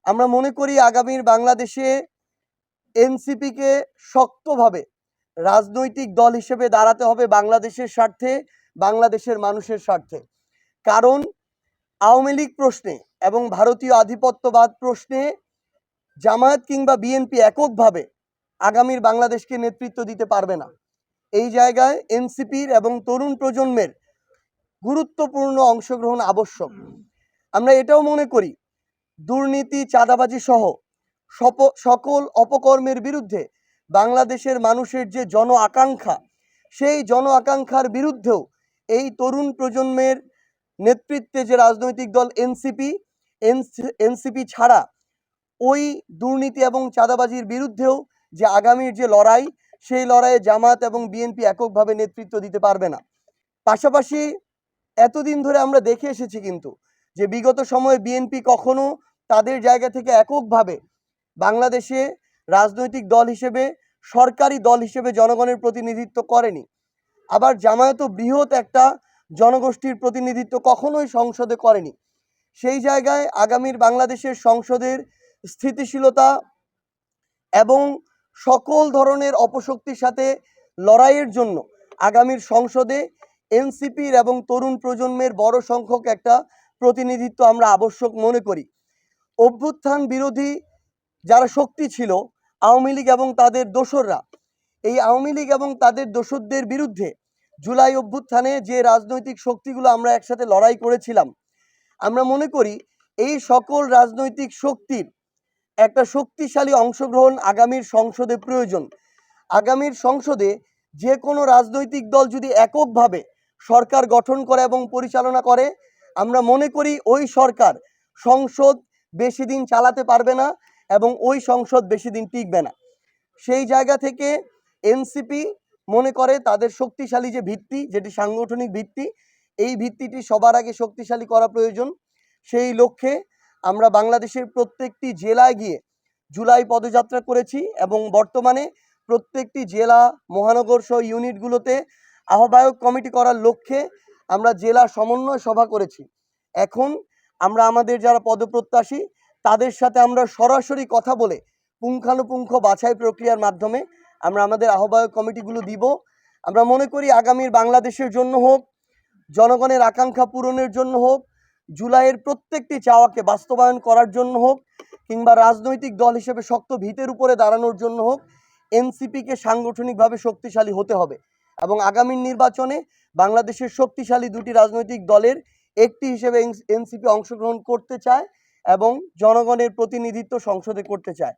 আমরা মনে করি আগামীর বাংলাদেশে এনসিপিকে শক্তভাবে রাজনৈতিক দল হিসেবে দাঁড়াতে হবে বাংলাদেশের স্বার্থে, বাংলাদেশের মানুষের স্বার্থে। কারণ আওয়ামী লীগ প্রশ্নে এবং ভারতীয় আধিপত্যবাদ প্রশ্নে জামায়াত কিংবা বিএনপি এককভাবে আগামীর বাংলাদেশকে নেতৃত্ব দিতে পারবে না। এই জায়গায় এনসিপির এবং তরুণ প্রজন্মের গুরুত্বপূর্ণ অংশগ্রহণ আবশ্যক। আমরা এটাও মনে করি দুর্নীতি, চাঁদাবাজি সহ সকল অপকর্মের বিরুদ্ধে বাংলাদেশের মানুষের যে জন আকাঙ্ক্ষা, সেই জন আকাঙ্ক্ষার বিরুদ্ধেও এই তরুণ প্রজন্মের নেতৃত্বে যে রাজনৈতিক দল এনসিপি ছাড়া ওই দুর্নীতি এবং চাঁদাবাজির বিরুদ্ধেও যে আগামীর যে লড়াই, সেই লড়াইয়ে জামাত এবং বিএনপি এককভাবে নেতৃত্ব দিতে পারবে না। পাশাপাশি এতদিন ধরে আমরা দেখে এসেছি কিন্তু যে বিগত সময়ে বিএনপি কখনো তাদের জায়গা থেকে এককভাবে বাংলাদেশে রাজনৈতিক দল হিসেবে, সরকারি দল হিসেবে জনগণের প্রতিনিধিত্ব করেনি। আবার জামায়াতও বৃহৎ একটা জনগোষ্ঠীর প্রতিনিধিত্ব কখনোই সংসদে করেনি। সেই জায়গায় আগামীর বাংলাদেশের সংসদের স্থিতিশীলতা এবং সকল ধরনের অপশক্তির সাথে লড়াইয়ের জন্য আগামীর সংসদে এনসিপির এবং তরুণ প্রজন্মের বড় সংখ্যক একটা প্রতিনিধিত্ব আমরা আবশ্যক মনে করি। অভ্যুত্থান বিরোধী যারা শক্তি ছিল আওয়ামী লীগ এবং তাদের দোসররা, এই আওয়ামী লীগ এবং তাদের দোসরদের বিরুদ্ধে জুলাই অভ্যুত্থানে যে রাজনৈতিক শক্তিগুলো আমরা একসাথে লড়াই করেছিলাম, আমরা মনে করি এই সকল রাজনৈতিক শক্তির একটা শক্তিশালী অংশগ্রহণ আগামীর সংসদে প্রয়োজন। আগামীর সংসদে যে কোনো রাজনৈতিক দল যদি এককভাবে সরকার গঠন করে এবং পরিচালনা করে, আমরা মনে করি ওই সরকার সংসদ বেশি দিন চালাতে পারবে না এবং ওই সংসদ বেশি দিন টিকবে না। সেই জায়গা থেকে এনসিপি মনে করে তাদের শক্তিশালী যে ভিত্তি, যেটি সাংগঠনিক ভিত্তি, এই ভিত্তিটি সবার আগে শক্তিশালী করা প্রয়োজন। সেই লক্ষ্যে আমরা বাংলাদেশের প্রত্যেকটি জেলায় গিয়ে জুলাই পদযাত্রা করেছি এবং বর্তমানে প্রত্যেকটি জেলা, মহানগর সহ ইউনিটগুলোতে আহ্বায়ক কমিটি করার লক্ষ্যে আমরা জেলা সমন্বয় সভা করেছি। এখন আমরা আমাদের যারা পদপ্রত্যাশী তাদের সাথে আমরা সরাসরি কথা বলে পুঙ্খানুপুঙ্খ বাছাই প্রক্রিয়ার মাধ্যমে আমরা আমাদের আহ্বায়ক কমিটিগুলো দিব। আমরা মনে করি আগামীর বাংলাদেশের জন্য হোক, জনগণের আকাঙ্ক্ষা পূরণের জন্য হোক, জুলাইয়ের প্রত্যেকটি চাওয়াকে বাস্তবায়ন করার জন্য হোক, কিংবা রাজনৈতিক দল হিসেবে শক্ত ভিতের উপরে দাঁড়ানোর জন্য হোক, এনসিপিকে সাংগঠনিকভাবে শক্তিশালী হতে হবে এবং আগামীর নির্বাচনে বাংলাদেশের শক্তিশালী দুটি রাজনৈতিক দলের একটি হিসেবে এনসিপি অংশগ্রহণ করতে চায় এবং জনগণের প্রতিনিধিত্ব সংসদে করতে চায়।